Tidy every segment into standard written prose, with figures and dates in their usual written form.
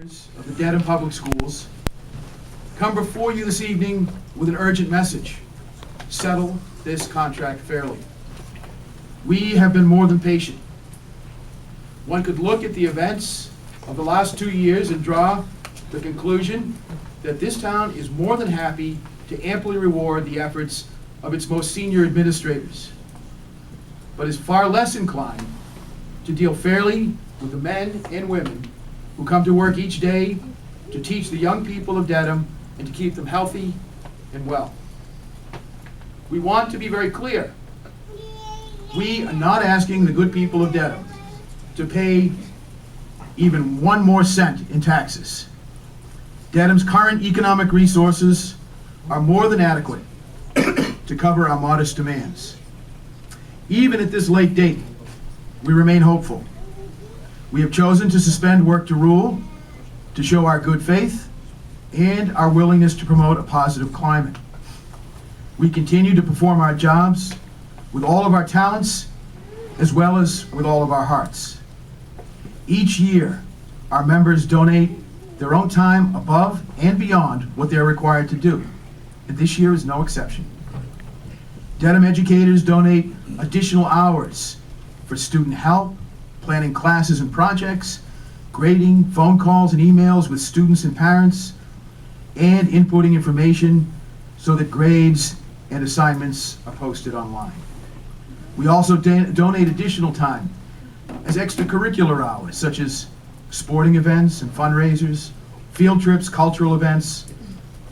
of the Dedham Public Schools come before you this evening with an urgent message. Settle this contract fairly. We have been more than patient. One could look at the events of the last 2 years and draw the conclusion that this town is more than happy to amply reward the efforts of its most senior administrators, but is far less inclined to deal fairly with the men and women who come to work each day to teach the young people of Dedham and to keep them healthy and well. We want to be very clear. We are not asking the good people of Dedham to pay even 1 more cent in taxes. Dedham's current economic resources are more than adequate to cover our modest demands. Even at this late date, we remain hopeful. We have chosen to suspend work to rule to show our good faith and our willingness to promote a positive climate. We continue to perform our jobs with all of our talents as well as with all of our hearts. Each year, our members donate their own time above and beyond what they're required to do, and this year is no exception. Dedham educators donate additional hours for student help, planning classes and projects, grading, phone calls and emails with students and parents, and inputting information so that grades and assignments are posted online. We also donate additional time as extracurricular hours, such as sporting events and fundraisers, field trips, cultural events,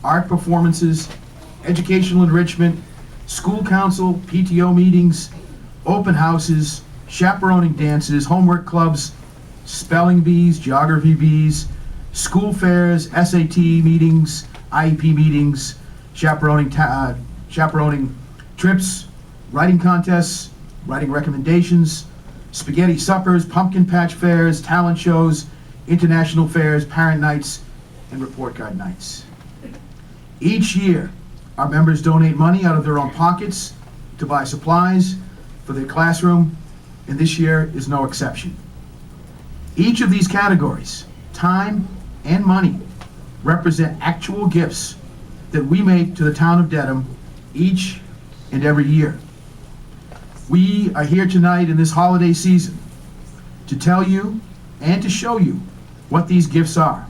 art performances, educational enrichment, school council, PTO meetings, open houses, chaperoning dances, homework clubs, spelling bees, geography bees, school fairs, SAT meetings, IEP meetings, chaperoning trips, writing contests, writing recommendations, spaghetti suppers, pumpkin patch fairs, talent shows, international fairs, parent nights, and report card nights. Each year, our members donate money out of their own pockets to buy supplies for their classroom, and this year is no exception. Each of these categories, time and money, represent actual gifts that we make to the town of Dedham each and every year. We are here tonight in this holiday season to tell you and to show you what these gifts are.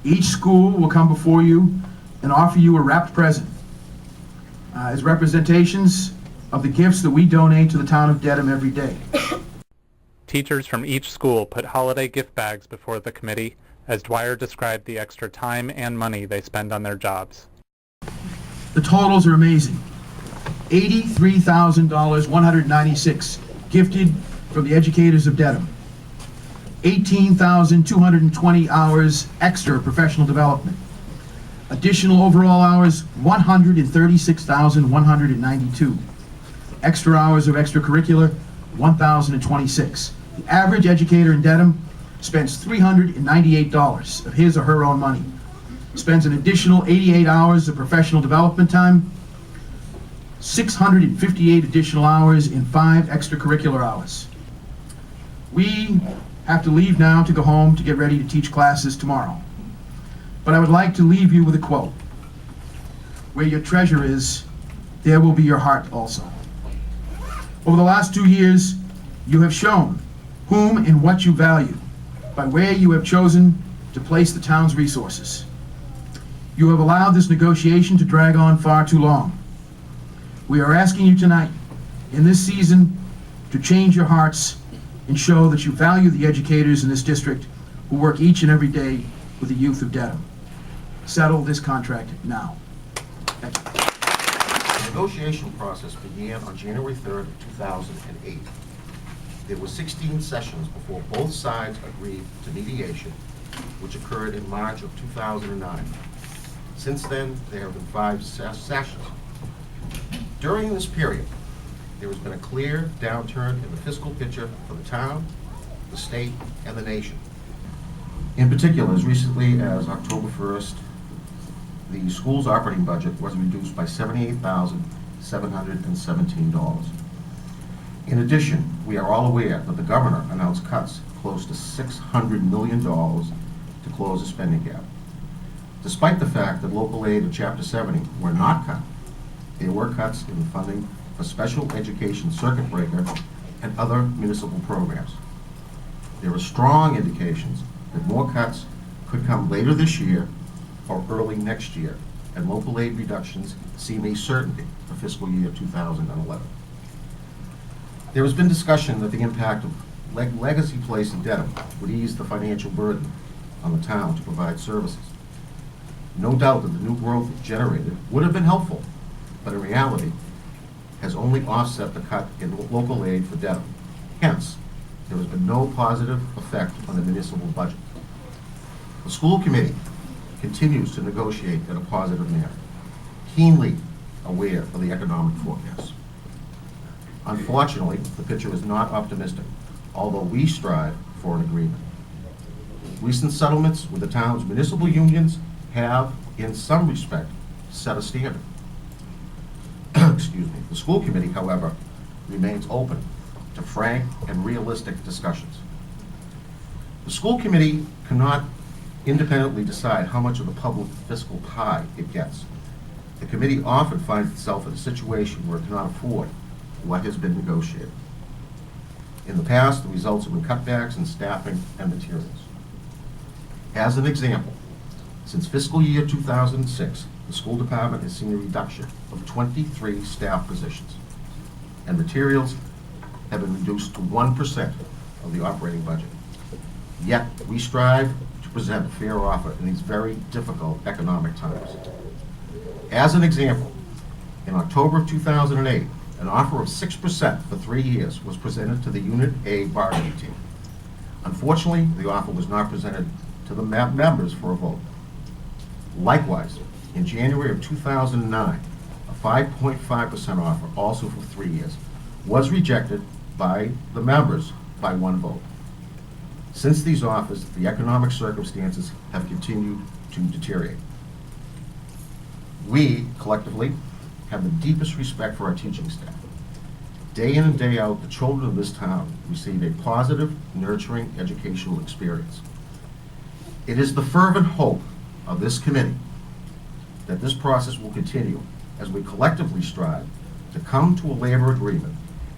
Each school will come before you and offer you a wrapped present as representations of the gifts that we donate to the town of Dedham every day. Teachers from each school put holiday gift bags before the committee as Dwyer described the extra time and money they spend on their jobs. The totals are amazing. $83,196 gifted from the educators of Dedham. 18,220 hours extra professional development. Additional overall hours, 136,192. Extra hours of extracurricular, 1,026. The average educator in Dedham spends $398 of his or her own money. Spends an additional 88 hours of professional development time, 658 additional hours in 5 extracurricular hours. We have to leave now to go home to get ready to teach classes tomorrow. But I would like to leave you with a quote. Where your treasure is, there will be your heart also. Over the last 2 years, you have shown whom and what you value by where you have chosen to place the town's resources. You have allowed this negotiation to drag on far too long. We are asking you tonight, in this season, to change your hearts and show that you value the educators in this district who work each and every day with the youth of Dedham. Settle this contract now. Thank you. The negotiation process began on January 3rd, 2008. There were 16 sessions before both sides agreed to mediation, which occurred in March of 2009. Since then, there have been 5 sessions. During this period, there has been a clear downturn in the fiscal picture for the town, the state, and the nation. In particular, as recently as October 1st, the school's operating budget was reduced by $78,717. In addition, we are all aware that the governor announced cuts close to $600 million to close the spending gap. Despite the fact that local aid and Chapter 70 were not cut, there were cuts in the funding for special education circuit breaker and other municipal programs. There are strong indications that more cuts could come later this year or early next year, and local aid reductions seem a certainty for fiscal year 2011. There has been discussion that the impact of Legacy Place in Dedham would ease the financial burden on the town to provide services. No doubt that the new growth generated would have been helpful, but in reality has only offset the cut in local aid for Dedham. Hence, there has been no positive effect on the municipal budget. The school committee continues to negotiate in a positive manner, keenly aware of the economic forecast. Unfortunately, the picture is not optimistic, although we strive for an agreement. Recent settlements with the town's municipal unions have, in some respect, set a standard. Excuse me. The school committee, however, remains open to frank and realistic discussions. The school committee cannot independently decide how much of the public fiscal pie it gets. The committee often finds itself in a situation where it cannot afford what has been negotiated. In the past, the results have been cutbacks in staffing and materials. As an example, since fiscal year 2006, the school department has seen a reduction of 23 staff positions, and materials have been reduced to 1% of the operating budget. Yet, we strive to present a fair offer in these very difficult economic times. As an example, in October of 2008, an offer of 6% for 3 years was presented to the Unit A bargaining team. Unfortunately, the offer was not presented to the members for a vote. Likewise, in January of 2009, a 5.5% offer, also for 3 years, was rejected by the members by 1 vote. Since these offers, the economic circumstances have continued to deteriorate. We, collectively, have the deepest respect for our teaching staff. Day in and day out, the children of this town receive a positive, nurturing educational experience. It is the fervent hope of this committee that this process will continue as we collectively strive to come to a labor agreement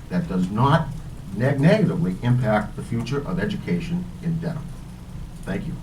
that does not negatively impact the future of education in Dedham. Thank you.